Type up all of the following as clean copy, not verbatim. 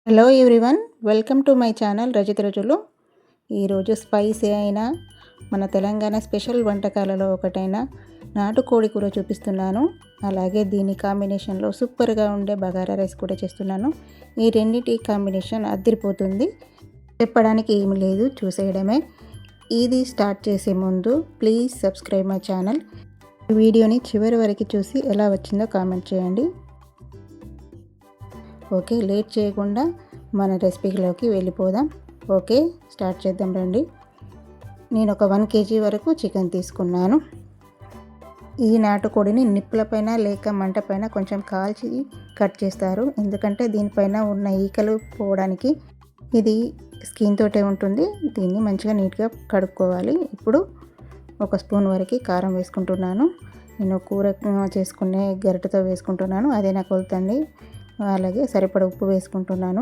Hello everyone, welcome to my channel Rajitha రుచులు. ఈరోజు spicy అయిన మన తెలంగాణ స్పెషల్ వంటకాలలో ఒకటైన నాటుకోడి కూర చూపిస్తున్నాను. అలాగే దీని కాంబినేషన్లో సూపర్గా ఉండే బగారా రైస్ కూడా చేస్తున్నాను. ఈ రెండింటి కాంబినేషన్ అదిరిపోతుంది. చెప్పడానికి ఏమీ లేదు, చూసేయడమే. ఇది స్టార్ట్ చేసే ముందు ప్లీజ్ సబ్స్క్రైబ్ మై ఛానల్. ఈ వీడియోని చివరి వరకు చూసి ఎలా వచ్చిందో కామెంట్ చేయండి. ఓకే, లేట్ చేయకుండా మన రెసిపీలోకి వెళ్ళిపోదాం. ఓకే, స్టార్ట్ చేద్దాం రండి. నేను ఒక 1 kg వరకు చికెన్ తీసుకున్నాను. ఈ నాటుకోడిని నిప్పులపైన లేక మంట పైన కొంచెం కాల్చి కట్ చేస్తారు, ఎందుకంటే దీనిపైన ఉన్న ఈకలు పోవడానికి. ఇది స్కిన్ తోటే ఉంటుంది. దీన్ని మంచిగా నీట్గా కడుక్కోవాలి. ఇప్పుడు 1 స్పూన్ వరకు కారం వేసుకుంటున్నాను. నేను కూర చేసుకునే గరిటెతో వేసుకుంటున్నాను, అదే నాకు కొలుతండి. అలాగే సరిపడ ఉప్పు వేసుకుంటున్నాను,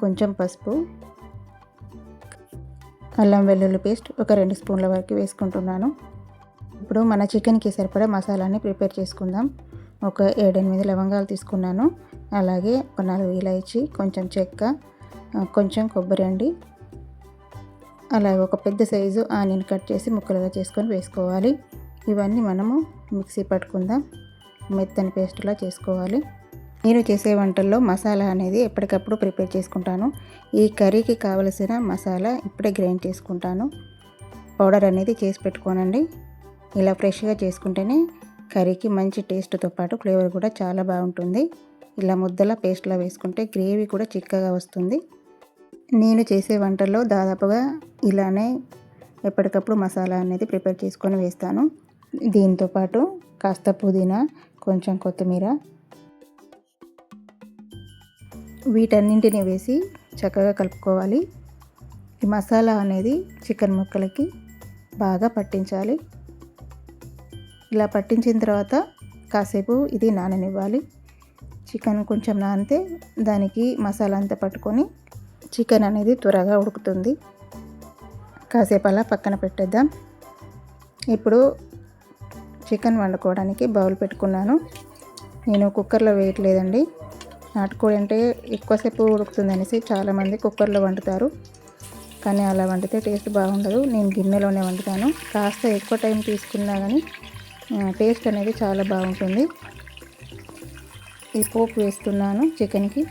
కొంచెం పసుపు, అల్లం వెల్లుల్లి పేస్ట్ ఒక 2 స్పూన్ల వరకు వేసుకుంటున్నాను. ఇప్పుడు మన చికెన్కి సరిపడా మసాలాని ప్రిపేర్ చేసుకుందాం. ఒక 7-8 లవంగాలు తీసుకున్నాను. అలాగే ఒక 4 ఇలాచీ, కొంచెం చెక్క, కొంచెం కొబ్బరి అండి. అలాగే ఒక పెద్ద సైజు ఆనియన్ కట్ చేసి ముక్కలుగా చేసుకొని వేసుకోవాలి. ఇవన్నీ మనము మిక్సీ పట్టుకుందాం, మెత్తని పేస్ట్లా చేసుకోవాలి. నేను చేసే వంటల్లో మసాలా అనేది ఎప్పటికప్పుడు ప్రిపేర్ చేసుకుంటాను. ఈ కర్రీకి కావలసిన మసాలా ఇప్పుడే గ్రైండ్ చేసుకుంటాను. పౌడర్ అనేది చేసి పెట్టుకోనండి. ఇలా ఫ్రెష్గా చేసుకుంటేనే కర్రీకి మంచి టేస్ట్తో పాటు ఫ్లేవర్ కూడా చాలా బాగుంటుంది. ఇలా ముద్దలా పేస్ట్లా వేసుకుంటే గ్రేవీ కూడా చిక్కగా వస్తుంది. నేను చేసే వంటల్లో దాదాపుగా ఇలానే ఎప్పటికప్పుడు మసాలా అనేది ప్రిపేర్ చేసుకొని వేస్తాను. దీంతోపాటు కాస్త పుదీనా, కొంచెం కొత్తిమీర, వీటన్నింటిని వేసి చక్కగా కలుపుకోవాలి. ఈ మసాలా అనేది చికెన్ ముక్కలకి బాగా పట్టించాలి. ఇలా పట్టించిన తర్వాత కాసేపు ఇది నాననివ్వాలి. చికెన్ కొంచెం నానితే దానికి మసాలా అంతా పట్టుకొని చికెన్ అనేది త్వరగా ఉడుకుతుంది. కాసేపు అలా పక్కన పెట్టేద్దాం. ఇప్పుడు చికెన్ వండుకోవడానికి బౌల్ పెట్టుకున్నాను. నేను కుక్కర్లో వేయట్లేదండి. నాటుకోడి అంటే ఎక్కువసేపు ఉడుకుతుంది అనేసి చాలామంది కుక్కర్లో వండుతారు, కానీ అలా వండితే టేస్ట్ బాగుండదు. నేను గిన్నెలోనే వండుతాను. కాస్త ఎక్కువ టైం తీసుకున్నా కానీ టేస్ట్ అనేది చాలా బాగుంటుంది. ఈ పోపు వేస్తున్నాను చికెన్కి.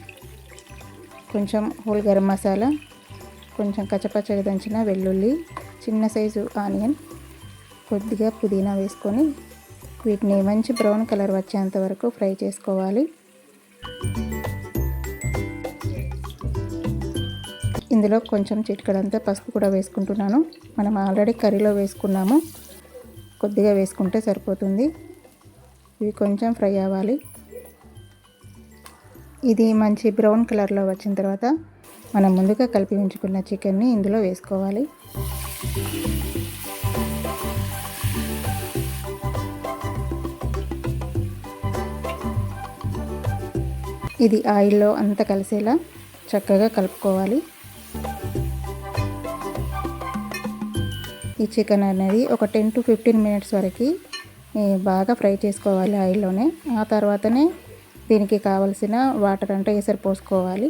కొంచెం హోల్ గరం మసాలా, కొంచెం కచ్చపచ్చగా దంచిన వెల్లుల్లి, చిన్న సైజు ఆనియన్, కొద్దిగా పుదీనా వేసుకొని వీటిని మంచి బ్రౌన్ కలర్ వచ్చేంత వరకు ఫ్రై చేసుకోవాలి. ఇందులో కొంచెం చిటికెడంతా పసుపు కూడా వేసుకుంటున్నాను. మనం ఆల్రెడీ కర్రీలో వేసుకున్నాము, కొద్దిగా వేసుకుంటే సరిపోతుంది. ఇవి కొంచెం ఫ్రై అవ్వాలి. ఇది మంచి బ్రౌన్ కలర్లో వచ్చిన తర్వాత మనం ముందుగా కలిపి ఉంచుకున్న చికెన్ని ఇందులో వేసుకోవాలి. ఇది ఆయిల్లో అంతా కలిసేలా చక్కగా కలుపుకోవాలి. ఈ చికెన్ అనేది ఒక 10 to 15 మినిట్స్ వరకు బాగా ఫ్రై చేసుకోవాలి ఆయిల్లోనే. ఆ తర్వాతనే దీనికి కావలసిన వాటర్ అంటే ఎసరు పోసుకోవాలి.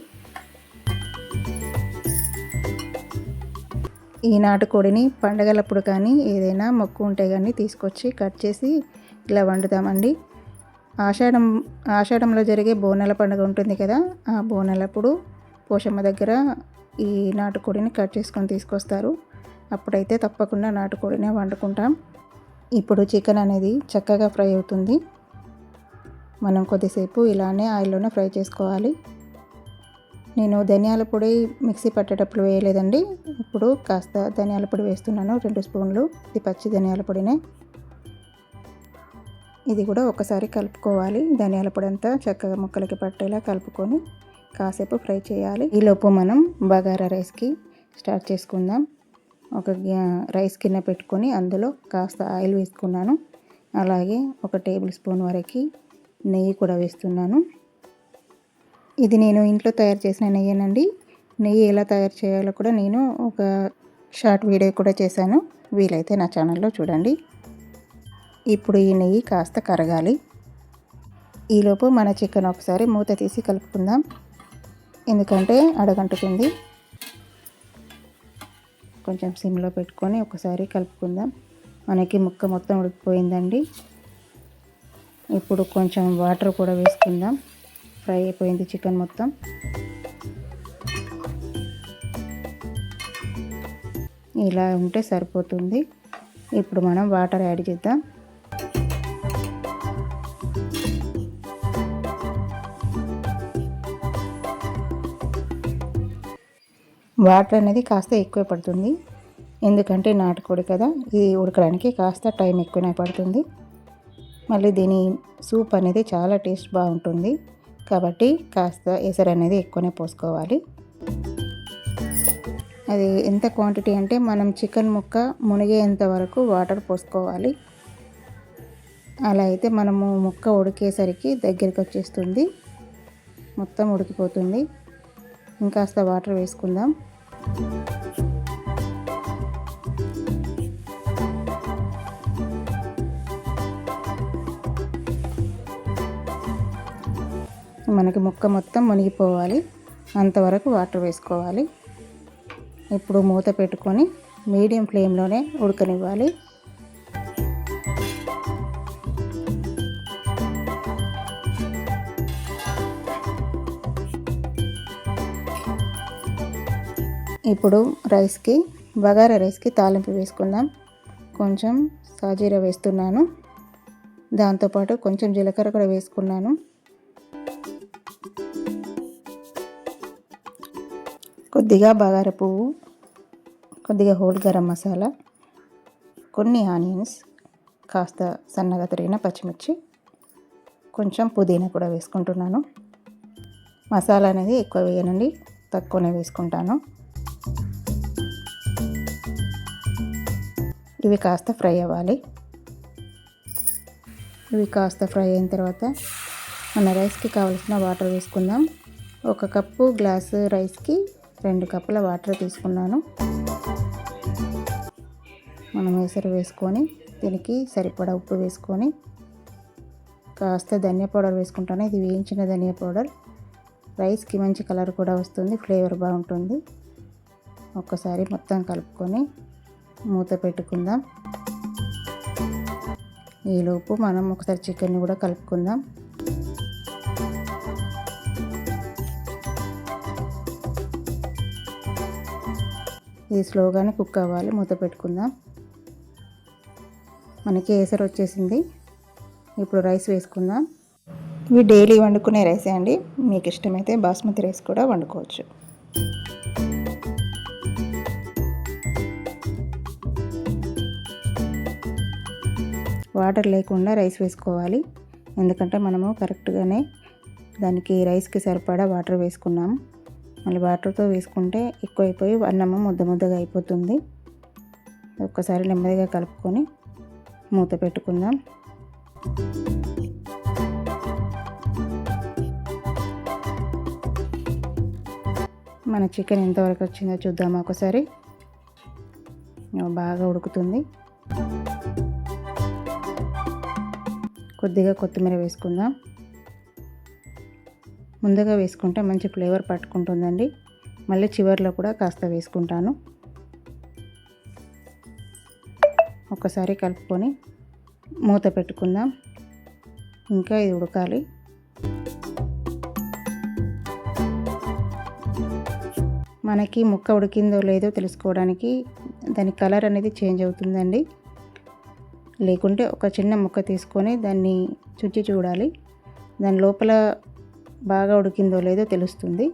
ఈ నాటుకోడిని పండగలప్పుడు కానీ ఏదైనా మొక్కు ఉంటే కానీ తీసుకొచ్చి కట్ చేసి ఇలా వండుతామండి. ఆషాఢంలో జరిగే బోనాల పండుగ ఉంటుంది కదా, ఆ బోనాలప్పుడు పోషమ్మ దగ్గర ఈ నాటుకోడిని కట్ చేసుకొని తీసుకొస్తారు. అప్పుడైతే తప్పకుండా నాటుకోడినే వండుకుంటాం. ఇప్పుడు చికెన్ అనేది చక్కగా ఫ్రై అవుతుంది. మనం కొద్దిసేపు ఇలానే ఆయిల్లోనే ఫ్రై చేసుకోవాలి. నేను ధనియాల పొడి మిక్సీ పట్టేటప్పుడు వేయలేదండి. ఇప్పుడు కాస్త ధనియాల పొడి వేస్తున్నాను, 2 స్పూన్లు. ఇది పచ్చి ధనియాల పొడినే. ఇది కూడా ఒకసారి కలుపుకోవాలి. ధనియాల పొడి అంతా చక్కగా ముక్కలకి పట్టేలా కలుపుకొని కాసేపు ఫ్రై చేయాలి. ఈలోపు మనం బగారా రైస్కి స్టార్ట్ చేసుకుందాం. ఒక రైస్ గిన్నె పెట్టుకొని అందులో కాస్త ఆయిల్ వేసుకున్నాను. అలాగే 1 టేబుల్ స్పూన్ వరకు నెయ్యి కూడా వేస్తున్నాను. ఇది నేను ఇంట్లో తయారు చేసిన నెయ్యేనండి. నెయ్యి ఎలా తయారు చేయాలో కూడా నేను ఒక షార్ట్ వీడియో కూడా చేశాను, వీలైతే నా ఛానల్లో చూడండి. ఇప్పుడు ఈ నెయ్యి కాస్త కరగాలి. ఈలోపు మన చికెన్ ఒకసారి మూత తీసి కలుపుకుందాం. ఎందుకంటే అడగంటుతుంది. కొంచెం సిమ్లో పెట్టుకొని ఒకసారి కలుపుకుందాం. మనకి ముక్క మొత్తం ఉడికిపోయిందండి. ఇప్పుడు కొంచెం వాటర్ కూడా వేసుకుందాం. ఫ్రై అయిపోయింది చికెన్ మొత్తం. ఇలా ఉంటే సరిపోతుంది. ఇప్పుడు మనం వాటర్ యాడ్ చేద్దాం. వాటర్ అనేది కాస్త ఎక్కువ పడుతుంది, ఎందుకంటే నాటుకోడి కదా, ఇది ఉడకడానికి కాస్త టైం ఎక్కువనే పడుతుంది. మళ్ళీ దీని సూప్ అనేది చాలా టేస్ట్ బాగుంటుంది, కాబట్టి కాస్త ఎసరు అనేది ఎక్కువనే పోసుకోవాలి. అది ఎంత క్వాంటిటీ అంటే మనం చికెన్ ముక్క మునిగేంత వరకు వాటర్ పోసుకోవాలి. అలా అయితే మనము ముక్క ఉడికేసరికి దగ్గరికి వచ్చేస్తుంది, మొత్తం ఉడికిపోతుంది. ఇంకాస్త వాటర్ వేసుకుందాం. మనకి ముక్క మొత్తం మునిగిపోవాలి, అంతవరకు వాటర్ వేసుకోవాలి. ఇప్పుడు మూత పెట్టుకొని మీడియం ఫ్లేమ్లోనే ఉడకనివ్వాలి. ఇప్పుడు బగారా రైస్కి తాలింపు వేసుకుందాం. కొంచెం సాజీరా వేస్తున్నాను, దాంతోపాటు కొంచెం జీలకర్ర కూడా వేసుకున్నాను. కొద్దిగా బగారా పువ్వు, కొద్దిగా హోల్ గరం మసాలా, కొన్ని ఆనియన్స్, కాస్త సన్నగా తరిగిన పచ్చిమిర్చి, కొంచెం పుదీనా కూడా వేసుకుంటున్నాను. మసాలా అనేది ఎక్కువ వేయనండి, తక్కువనే వేసుకుంటాను. ఇవి కాస్త ఫ్రై అవ్వాలి. ఇవి కాస్త ఫ్రై అయిన తర్వాత మన రైస్కి కావాల్సిన వాటర్ వేసుకుందాం. 1 కప్పు గ్లాసు రైస్కి 2 కప్పుల వాటర్ తీసుకున్నాను. మనం ఎసరు వేసుకొని దీనికి సరిపడా ఉప్పు వేసుకొని కాస్త ధనియా పౌడర్ వేసుకుంటాను. ఇది వేయించిన ధనియా పౌడర్, రైస్కి మంచి కలర్ కూడా వస్తుంది, ఫ్లేవర్ బాగుంటుంది. ఒక్కసారి మొత్తం కలుపుకొని మూత పెట్టుకుందాం. ఈలోపు మనం ఒకసారి చికెన్ని కూడా కలుపుకుందాం. ఇది స్లోగానే కుక్ అవ్వాలి. మూత పెట్టుకుందాం. మనకి ఎసరు వచ్చేసింది. ఇప్పుడు రైస్ వేసుకుందాం. ఇవి డైలీ వండుకునే రైసే అండి, మీకు ఇష్టమైతే బాస్మతి రైస్ కూడా వండుకోవచ్చు. వాటర్ లేకుండా రైస్ వేసుకోవాలి, ఎందుకంటే మనము కరెక్ట్గానే దానికి రైస్కి సరిపడా వాటర్ వేసుకున్నాము. మళ్ళీ వాటర్తో వేసుకుంటే ఎక్కువైపోయి అన్నము ముద్దగా అయిపోతుంది. ఒక్కసారి నెమ్మదిగా కలుపుకొని మూత పెట్టుకుందాం. మన చికెన్ ఎంతవరకు వచ్చిందో చూద్దామా ఒకసారి. బాగా ఉడుకుతుంది. కొద్దిగా కొత్తిమీర వేసుకుందాం. ముందుగా వేసుకుంటే మంచి ఫ్లేవర్ పట్టుకుంటుందండి. మళ్ళీ చివరిలో కూడా కాస్త వేసుకుంటాను. ఒకసారి కలుపుకొని మూత పెట్టుకుందాం. ఇంకా ఇది ఉడకాలి. మనకి ముక్క ఉడికిందో లేదో తెలుసుకోవడానికి దాని కలర్ అనేది చేంజ్ అవుతుందండి. లేకుంటే ఒక చిన్న ముక్క తీసుకొని దాన్ని చుచ్చి చూడాలి, దాని లోపల బాగా ఉడికిందో లేదో తెలుస్తుంది.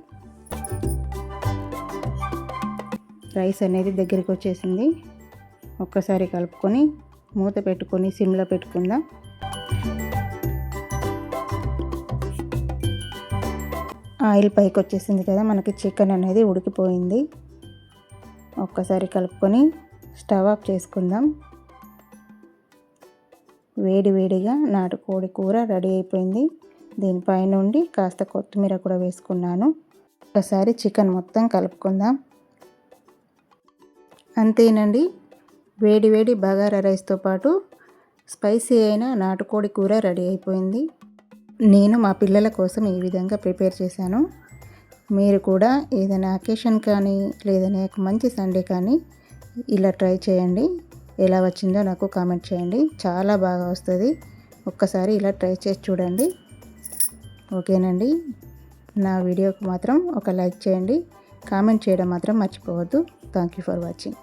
రైస్ అనేది దగ్గరికి వచ్చేసింది. ఒక్కసారి కలుపుకొని మూత పెట్టుకొని సిమ్లో పెట్టుకుందాం. ఆయిల్ పైకి వచ్చేసింది కదా, మనకి చికెన్ అనేది ఉడికిపోయింది. ఒక్కసారి కలుపుకొని స్టవ్ ఆఫ్ చేసుకుందాం. వేడిగా నాటుకోడి కూర రెడీ అయిపోయింది. దీనిపై నుండి కాస్త కొత్తిమీర కూడా వేసుకున్నాను. ఒకసారి చికెన్ మొత్తం కలుపుకుందాం. అంతేనండి, వేడి బగారా రైస్తో పాటు స్పైసీ అయిన నాటుకోడి కూర రెడీ అయిపోయింది. నేను మా పిల్లల కోసం ఈ విధంగా ప్రిపేర్ చేశాను. మీరు కూడా ఏదైనా అకేషన్ కానీ లేదనే మంచి సండే కానీ ఇలా ట్రై చేయండి. ఎలా వచ్చిందో నాకు కామెంట్ చేయండి. చాలా బాగా వస్తుంది. ఒక్కసారి ఇలా ట్రై చేసి చూడండి. ఓకేనండి. నా వీడియోకి మాత్రం ఒక లైక్ చేయండి. కామెంట్ చేయడం మాత్రం మర్చిపోవద్దు. Thank you for watching.